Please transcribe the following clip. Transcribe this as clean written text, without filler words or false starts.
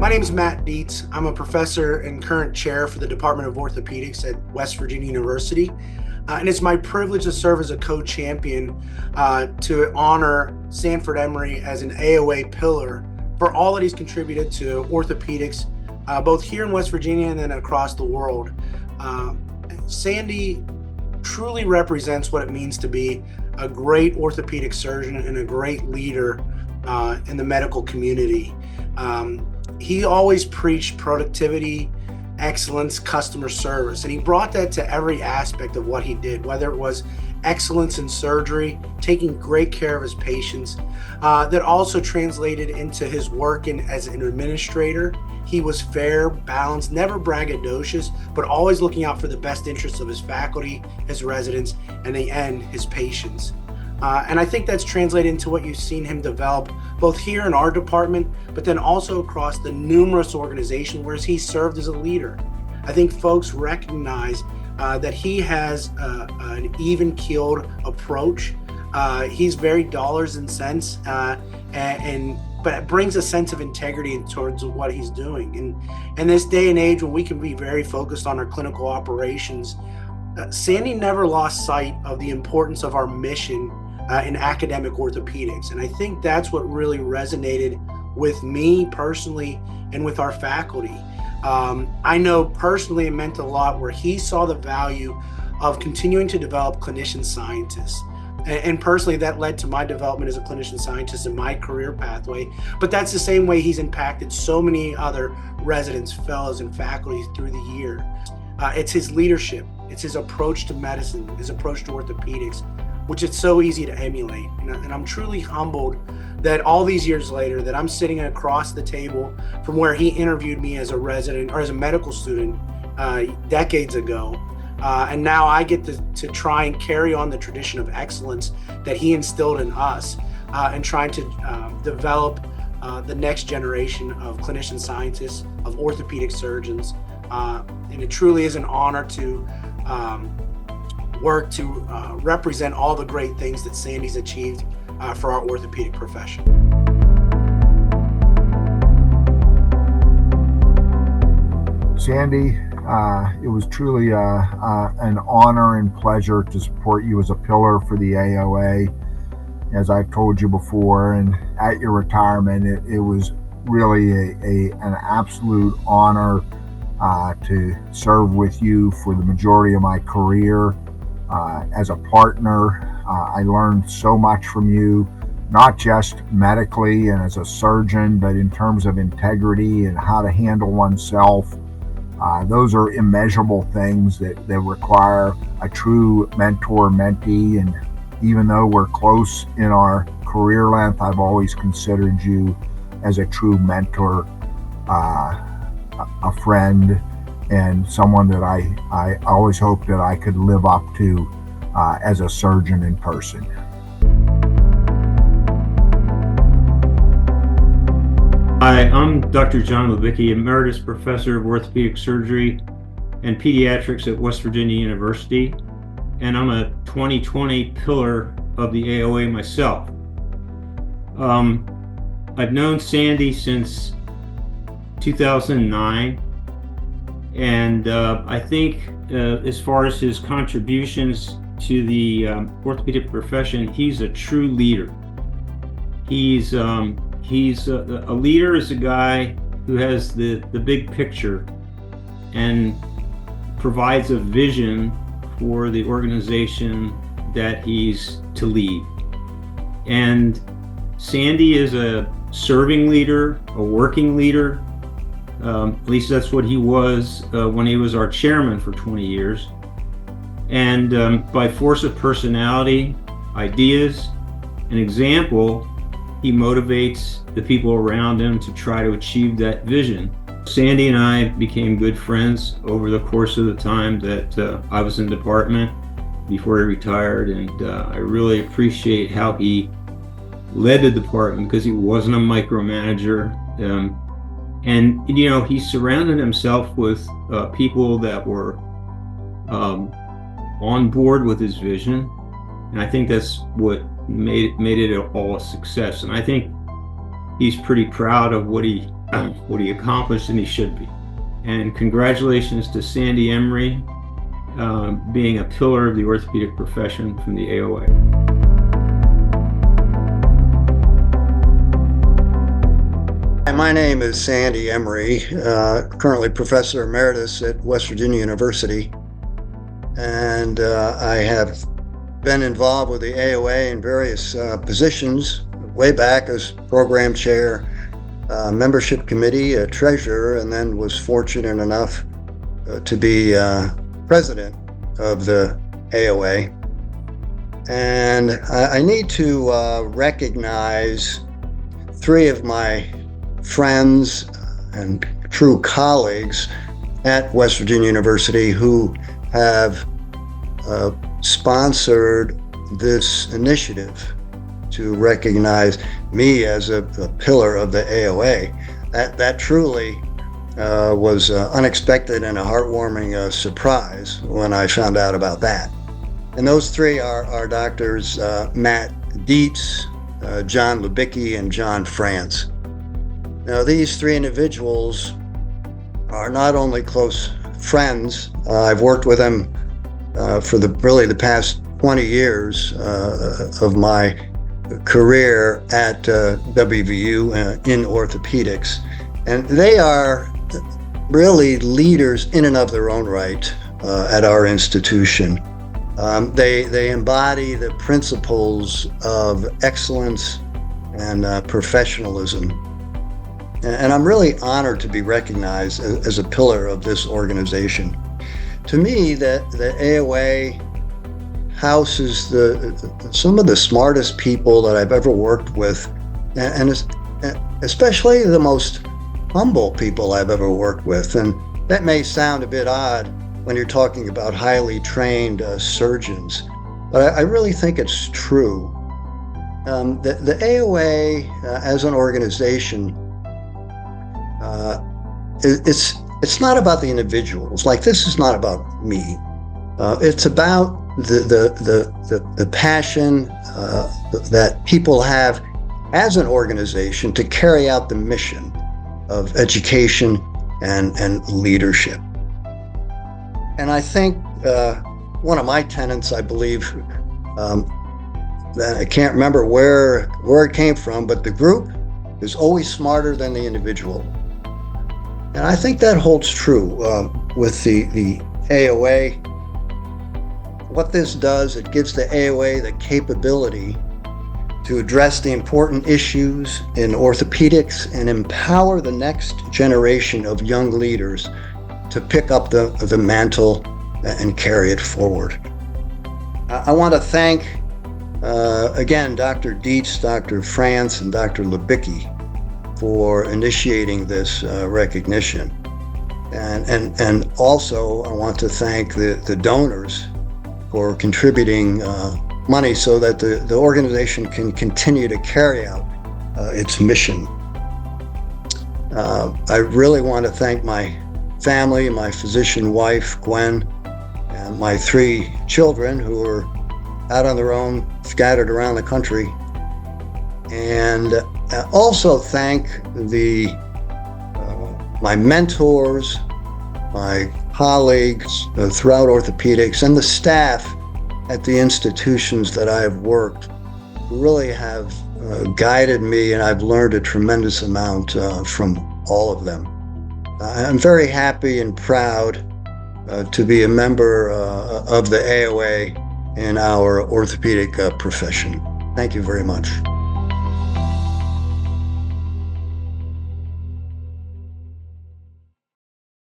My name is Matt Dietz. I'm a professor and current chair for the Department of Orthopedics at West Virginia University. And it's my privilege to serve as a co-champion to honor Sanford Emery as an AOA Pillar for all that he's contributed to orthopedics, both here in West Virginia and then across the world. Sandy truly represents what it means to be a great orthopedic surgeon and a great leader in the medical community. He always preached productivity, excellence, customer service, and he brought that to every aspect of what he did, whether it was excellence in surgery, taking great care of his patients, that also translated into his work as an administrator. He was fair, balanced, never braggadocious, but always looking out for the best interests of his faculty, his residents, and in the end, his patients. And I think that's translated into what you've seen him develop both here in our department, but then also across the numerous organizations where he served as a leader. I think folks recognize that he has an even-keeled approach. He's very dollars and cents, but it brings a sense of integrity towards what he's doing. And in this day and age when we can be very focused on our clinical operations, Sandy never lost sight of the importance of our mission in academic orthopedics. And I think that's what really resonated with me personally and with our faculty. I know personally it meant a lot where he saw the value of continuing to develop clinician scientists. And personally, that led to my development as a clinician scientist in my career pathway. But that's the same way he's impacted so many other residents, fellows, and faculty through the year. It's his leadership. It's his approach to medicine, his approach to orthopedics, which is so easy to emulate. And I'm truly humbled that all these years later that I'm sitting across the table from where he interviewed me as a resident or as a medical student decades ago. And now I get to try and carry on the tradition of excellence that he instilled in us and trying to develop the next generation of clinician scientists, of orthopedic surgeons. And it truly is an honor to work to represent all the great things that Sandy's achieved for our orthopedic profession. Sandy, it was truly an honor and pleasure to support you as a pillar for the AOA. As I've told you before, and at your retirement, it was really an absolute honor to serve with you for the majority of my career. As a partner, I learned so much from you, not just medically and as a surgeon, but in terms of integrity and how to handle oneself. Those are immeasurable things that require a true mentor-mentee. And even though we're close in our career length, I've always considered you as a true mentor, a friend, and someone that I always hoped that I could live up to as a surgeon in person. Hi, I'm Dr. John Levicki, Emeritus Professor of Orthopedic Surgery and Pediatrics at West Virginia University, and I'm a 2020 pillar of the AOA myself. I've known Sandy since 2009, and I think as far as his contributions to the orthopedic profession, he's a true leader. He's a leader is a guy who has the big picture and provides a vision for the organization that he's to lead. And Sandy is a serving leader, a working leader. At least that's what he was when he was our chairman for 20 years. And by force of personality, ideas, and example, he motivates the people around him to try to achieve that vision. Sandy and I became good friends over the course of the time that I was in department before he retired, and I really appreciate how he led the department because he wasn't a micromanager. And you know, he surrounded himself with people that were on board with his vision, and I think that's what made it all a success. And I think he's pretty proud of what he what he accomplished than he should be. And congratulations to Sandy Emery, being a pillar of the orthopedic profession from the AOA. My name is Sandy Emery, currently Professor Emeritus at West Virginia University. And I have been involved with the AOA in various positions, way back as program chair, membership committee, treasurer, and then was fortunate enough to be president of the AOA. And I need to recognize three of my friends and true colleagues at West Virginia University who have sponsored this initiative to recognize me as a pillar of the AOA. That truly was unexpected and a heartwarming surprise when I found out about that. And those three are Doctors Matt Dietz, John Lubicki, and John France. Now, these three individuals are not only close friends, I've worked with them for the past 20 years of my career at WVU in orthopedics. And they are really leaders in and of their own right at our institution. They embody the principles of excellence and professionalism. And I'm really honored to be recognized as a pillar of this organization. To me, the AOA houses some of the smartest people that I've ever worked with, and especially the most humble people I've ever worked with. And that may sound a bit odd when you're talking about highly trained surgeons, but I really think it's true. The AOA as an organization, it's not about the individuals. Like, this is not about me. It's about the passion that people have as an organization to carry out the mission of education and leadership. And I think one of my tenets, I believe, that I can't remember where it came from, but the group is always smarter than the individual. And I think that holds true with the AOA. What this does, it gives the AOA the capability to address the important issues in orthopedics and empower the next generation of young leaders to pick up the mantle and carry it forward. I want to thank, again, Dr. Dietz, Dr. France, and Dr. Lubicki for initiating this recognition. And also I want to thank the donors for contributing money so that the organization can continue to carry out its mission. I really want to thank my family, my physician wife, Gwen, and my three children who are out on their own, scattered around the country. And also thank my mentors, my colleagues throughout orthopedics, and the staff at the institutions that I have worked, who really have guided me, and I've learned a tremendous amount from all of them. I'm very happy and proud to be a member of the AOA in our orthopedic profession. Thank you very much.